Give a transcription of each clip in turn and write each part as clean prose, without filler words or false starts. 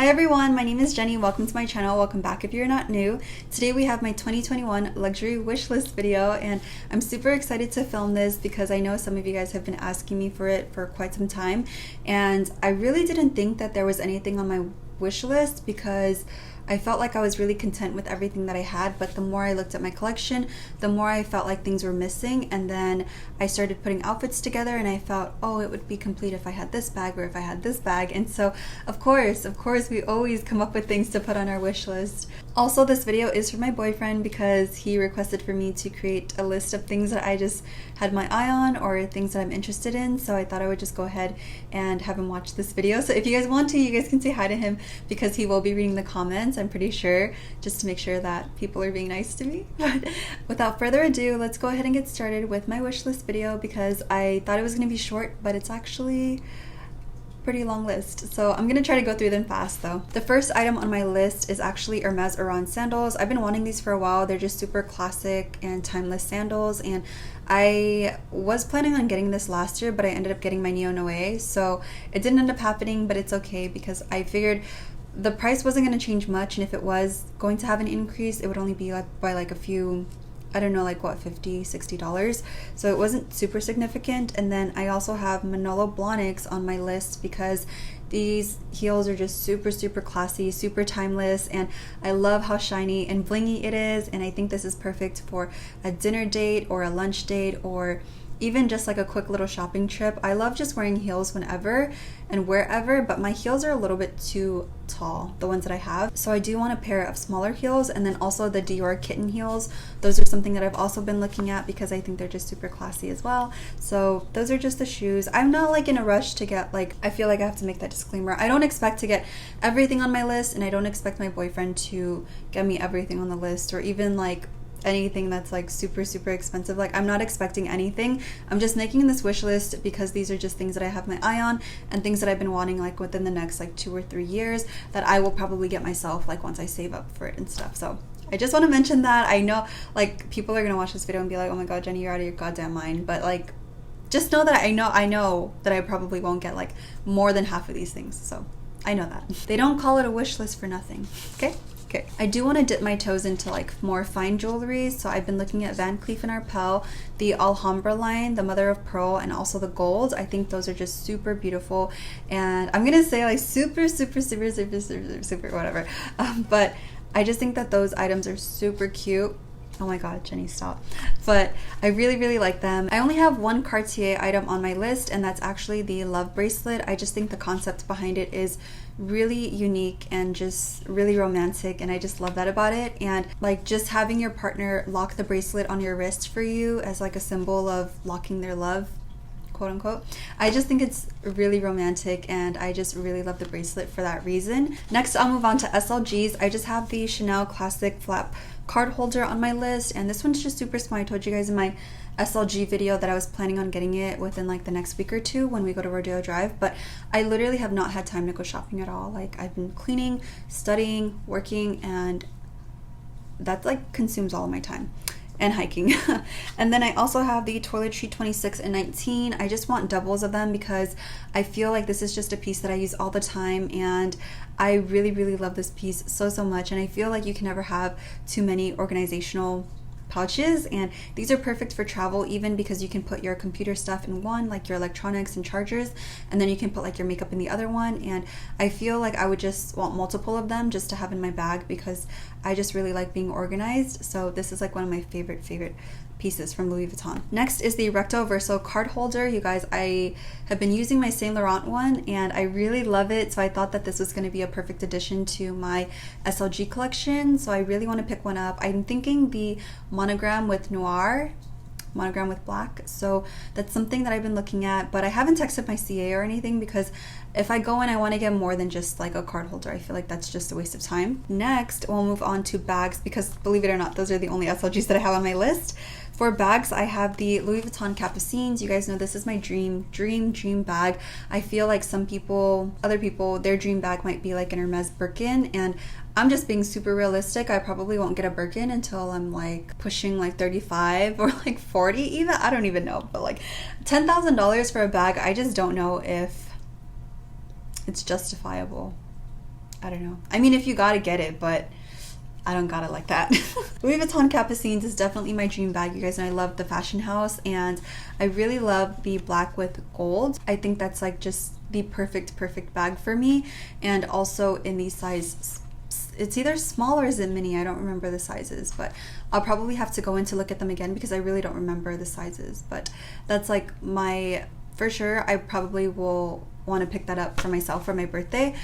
Hi everyone, my name is Jenny. Welcome to my channel. Welcome back if you're not new. Today we have my 2021 luxury wish list video, and I'm super excited to film this because I know some of you guys have been asking me for it for quite some time, and I really didn't think that there was anything on my wish list because I felt like I was really content with everything that I had, but the more I looked at my collection, the more I felt like things were missing. And then I started putting outfits together and I felt, oh, it would be complete if I had this bag or if I had this bag. And so of course we always come up with things to put on our wish list. Also, this video is for my boyfriend because he requested for me to create a list of things that I just had my eye on or things that I'm interested in. So I thought I would just go ahead and have him watch this video. So if you guys want to, you guys can say hi to him because he will be reading the comments, I'm pretty sure, just to make sure that people are being nice to me. But without further ado, let's go ahead and get started with my wish list video because I thought it was going to be short, but it's actually pretty long list, so I'm gonna try to go through them fast though. The first item on my list is actually Hermes Oran sandals. I've been wanting these for a while. They're just super classic and timeless sandals, and I was planning on getting this last year, but I ended up getting my Neo Noe, so it didn't end up happening, but it's okay because I figured the price wasn't going to change much, and if it was going to have an increase, it would only be like by like a few, I don't know, like what, $50-$60, so it wasn't super significant. And then I also have Manolo blahniks on my list because these heels are just super classy, super timeless, and I love how shiny and blingy it is. And I think this is perfect for a dinner date or a lunch date or even just like a quick little shopping trip. I love just wearing heels whenever and wherever, but my heels are a little bit too tall, the ones that I have. So I do want a pair of smaller heels, and then also the Dior kitten heels. Those are something that I've also been looking at because I think they're just super classy as well. So those are just the shoes. I'm not like in a rush to get, like, I feel like I have to make that disclaimer. I don't expect to get everything on my list, and I don't expect my boyfriend to get me everything on the list or even like anything that's like super expensive. Like, I'm not expecting anything. I'm just making this wish list because these are just things that I have my eye on and things that I've been wanting like within the next like 2 or 3 years that I will probably get myself like once I save up for it and stuff. So I just want to mention that. I know like people are gonna watch this video and be like, oh my god, Jenny, you're out of your goddamn mind, but like just know that I know that I probably won't get like more than half of these things. So I know that. They don't call it a wish list for nothing. Okay. I do want to dip my toes into like more fine jewelry, so I've been looking at Van Cleef & Arpels, the Alhambra line, the Mother of Pearl, and also the gold. I think those are just super beautiful, and I'm gonna say like super whatever, but I just think that those items are super cute. Oh my god, Jenny, stop. But I really like them. I only have one Cartier item on my list, and that's actually the love bracelet. I just think the concept behind it is really unique and just really romantic, and I just love that about it. And like just having your partner lock the bracelet on your wrist for you as like a symbol of locking their love, quote unquote. I just think it's really romantic, and I just really love the bracelet for that reason. Next, I'll move on to SLGs. I just have the Chanel Classic Flap card holder on my list, and this one's just super small. I told you guys in my SLG video that I was planning on getting it within like the next week or two when we go to Rodeo Drive, but I literally have not had time to go shopping at all. Like, I've been cleaning, studying, working, and that like consumes all of my time, and hiking. And then I also have the Toiletry 26 and 19. I just want doubles of them because I feel like this is just a piece that I use all the time, and I really love this piece so much, and I feel like you can never have too many organizational pouches, and these are perfect for travel even because you can put your computer stuff in one, like your electronics and chargers, and then you can put like your makeup in the other one. And I feel like I would just want multiple of them just to have in my bag because I just really like being organized. So this is like one of my favorite pieces from Louis Vuitton. Next is the Recto Verso card holder. You guys, I have been using my Saint Laurent one and I really love it, so I thought that this was going to be a perfect addition to my SLG collection, so I really want to pick one up. I'm thinking the monogram with noir, monogram with black, so that's something that I've been looking at, but I haven't texted my CA or anything because if I go in, I want to get more than just like a card holder. I feel like that's just a waste of time. Next, we'll move on to bags because believe it or not, those are the only SLGs that I have on my list. For bags, I have the Louis Vuitton Capucines. You guys know this is my dream bag. I feel like other people, their dream bag might be like an Hermes Birkin, and I'm just being super realistic. I probably won't get a Birkin until I'm like pushing like 35 or like 40 even. I don't even know, but like $10,000 for a bag, I just don't know if it's justifiable. I don't know. I mean, if you gotta get it, but I don't got it like that. Louis Vuitton Capucines is definitely my dream bag. You guys know I love the fashion house, and I really love the black with gold. I think that's like just the perfect bag for me. And also in the size, it's either small or is it mini? I don't remember the sizes, but I'll probably have to go in to look at them again because I really don't remember the sizes. But that's like my, for sure, I probably will want to pick that up for myself for my birthday.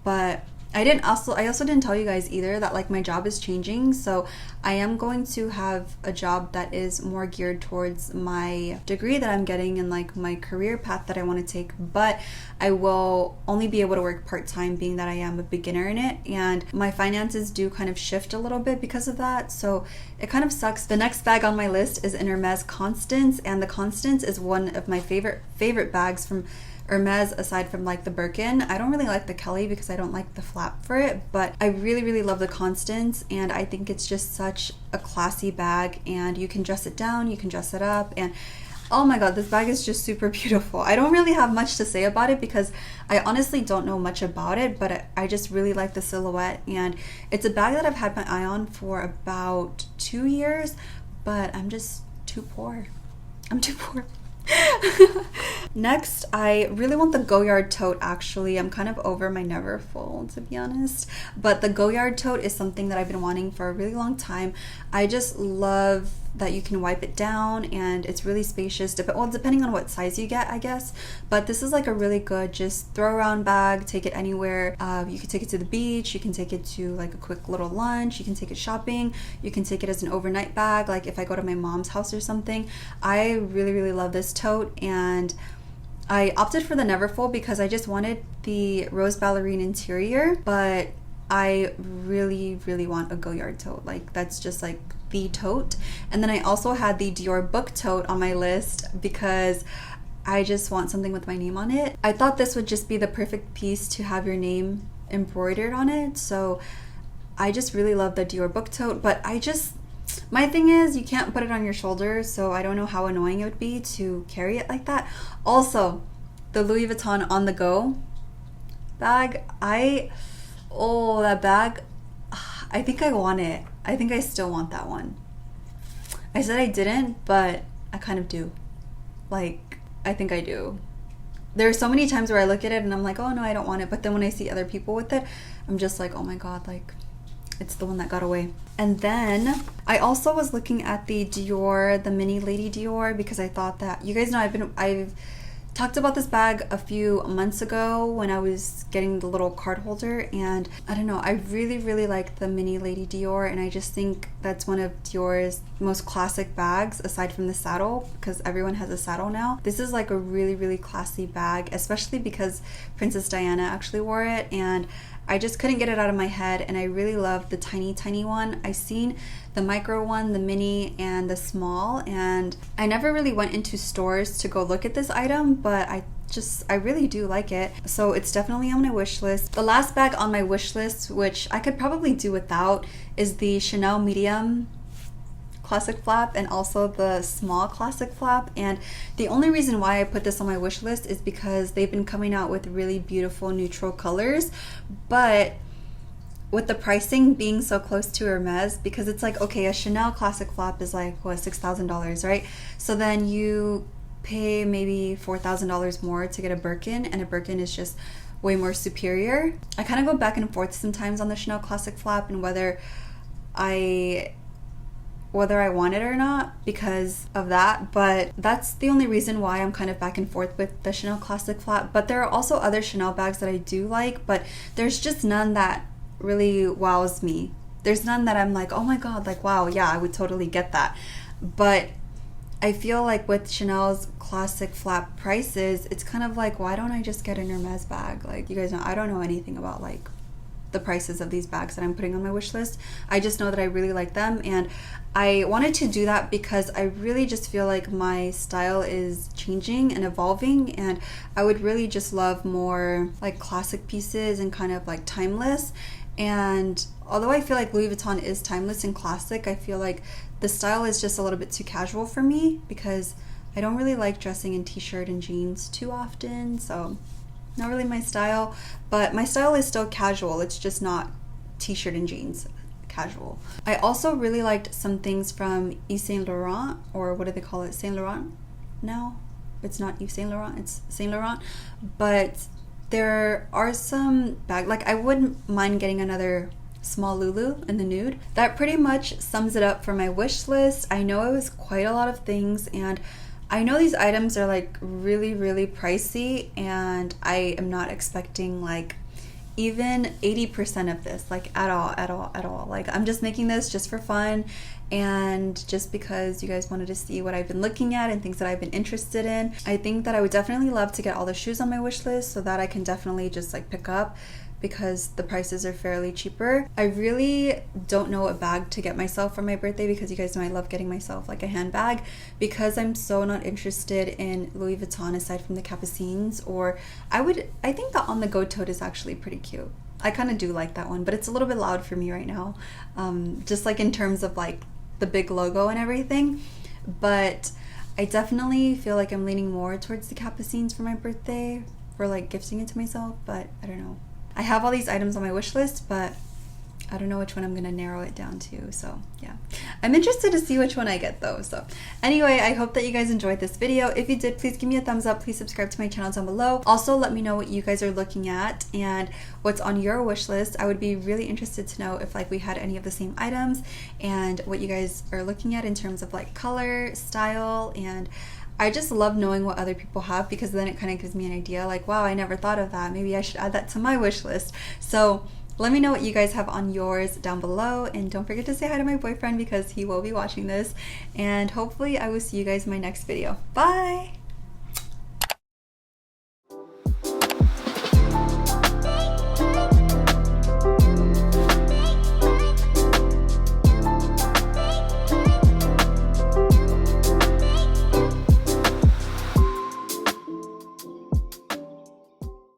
But I also didn't tell you guys either that like my job is changing, so I am going to have a job that is more geared towards my degree that I'm getting and like my career path that I want to take, but I will only be able to work part-time being that I am a beginner in it, and my finances do kind of shift a little bit because of that, so it kind of sucks. The next bag on my list is an Hermes Constance, and the Constance is one of my favorite bags from Hermes aside from like the Birkin. I don't really like the Kelly because I don't like the flap for it, but I really love the Constance, and I think it's just such a classy bag, and you can dress it down, you can dress it up, and oh my god, this bag is just super beautiful. I don't really have much to say about it because I honestly don't know much about it, but I just really like the silhouette, and it's a bag that I've had my eye on for about 2 years, but I'm just too poor. I'm too poor. Next, I really want the Goyard tote. Actually, I'm kind of over my Neverfull, to be honest, but the Goyard tote is something that I've been wanting for a really long time. I just love that you can wipe it down, and it's really spacious, depending on what size you get, I guess, but this is like a really good just throw around bag, take it anywhere. You can take it to the beach, you can take it to like a quick little lunch, you can take it shopping, you can take it as an overnight bag, like if I go to my mom's house or something. I really love this tote, and I opted for the Neverfull because I just wanted the rose ballerine interior, but I really want a Goyard tote. Like that's just like the tote. And then I also had the Dior book tote on my list because I just want something with my name on it. I thought this would just be the perfect piece to have your name embroidered on it, so I just really love the Dior book tote, but my thing is you can't put it on your shoulders, so I don't know how annoying it would be to carry it like that. Also, the Louis Vuitton on the go bag, that bag, I think I want it. I think I still want that one. I said I didn't, but I kind of do. Like, I think I do. There are so many times where I look at it and I'm like, oh no, I don't want it. But then when I see other people with it, I'm just like, oh my god, like, it's the one that got away. And then I also was looking at the Dior, the mini lady Dior, because I thought that, you guys know I've talked about this bag a few months ago when I was getting the little card holder, and I don't know, I really like the mini lady Dior, and I just think that's one of Dior's most classic bags aside from the saddle, because everyone has a saddle now. This is like a really classy bag, especially because Princess Diana actually wore it, and I just couldn't get it out of my head, and I really love the tiny one. I've seen the micro one, the mini, and the small, and I never really went into stores to go look at this item, but I really do like it, so it's definitely on my wish list. The last bag on my wish list, which I could probably do without, is the Chanel medium classic flap and also the small classic flap, and the only reason why I put this on my wish list is because they've been coming out with really beautiful neutral colors, but with the pricing being so close to Hermes, because it's like, okay, a Chanel classic flap is like, what, $6,000, right? So then you pay maybe $4,000 more to get a Birkin, and a Birkin is just way more superior. I kind of go back and forth sometimes on the Chanel classic flap and whether I want it or not because of that, but that's the only reason why I'm kind of back and forth with the Chanel classic flap. But there are also other Chanel bags that I do like, but there's just none that really wows me. There's none that I'm like, oh my god, like wow, yeah, I would totally get that. But I feel like with Chanel's classic flap prices, it's kind of like, why don't I just get an Hermes bag? Like, you guys know I don't know anything about like the prices of these bags that I'm putting on my wish list. I just know that I really like them, and I wanted to do that because I really just feel like my style is changing and evolving, and I would really just love more like classic pieces and kind of like timeless. And although I feel like Louis Vuitton is timeless and classic, I feel like the style is just a little bit too casual for me because I don't really like dressing in t-shirt and jeans too often. So not really my style, but my style is still casual. It's just not t-shirt and jeans casual. I also really liked some things from Yves Saint Laurent, or what do they call it? Saint Laurent now? It's not Yves Saint Laurent, it's Saint Laurent. But there are some bag, like I wouldn't mind getting another small Lulu in the nude. That pretty much sums it up for my wish list. I know it was quite a lot of things, and I know these items are like really pricey, and I am not expecting like even 80% of this, like at all. Like I'm just making this just for fun and just because you guys wanted to see what I've been looking at and things that I've been interested in. I think that I would definitely love to get all the shoes on my wish list so that I can definitely just like pick up, because the prices are fairly cheaper. I really don't know what bag to get myself for my birthday, because you guys know I love getting myself like a handbag, because I'm so not interested in Louis Vuitton aside from the Capucines. Or I think the On The Go tote is actually pretty cute. I kind of do like that one, but it's a little bit loud for me right now, just like in terms of like the big logo and everything. But I definitely feel like I'm leaning more towards the Capucines for my birthday, for like gifting it to myself. But I don't know. I have all these items on my wish list, but I don't know which one I'm gonna narrow it down to. So yeah, I'm interested to see which one I get though. So anyway, I hope that you guys enjoyed this video. If you did, please give me a thumbs up. Please subscribe to my channel down below. Also, let me know what you guys are looking at and what's on your wish list. I would be really interested to know if like we had any of the same items, and what you guys are looking at in terms of like color, style, and I just love knowing what other people have, because then it kind of gives me an idea like, wow, I never thought of that. Maybe I should add that to my wish list. So let me know what you guys have on yours down below, and don't forget to say hi to my boyfriend because he will be watching this, and hopefully I will see you guys in my next video. Bye!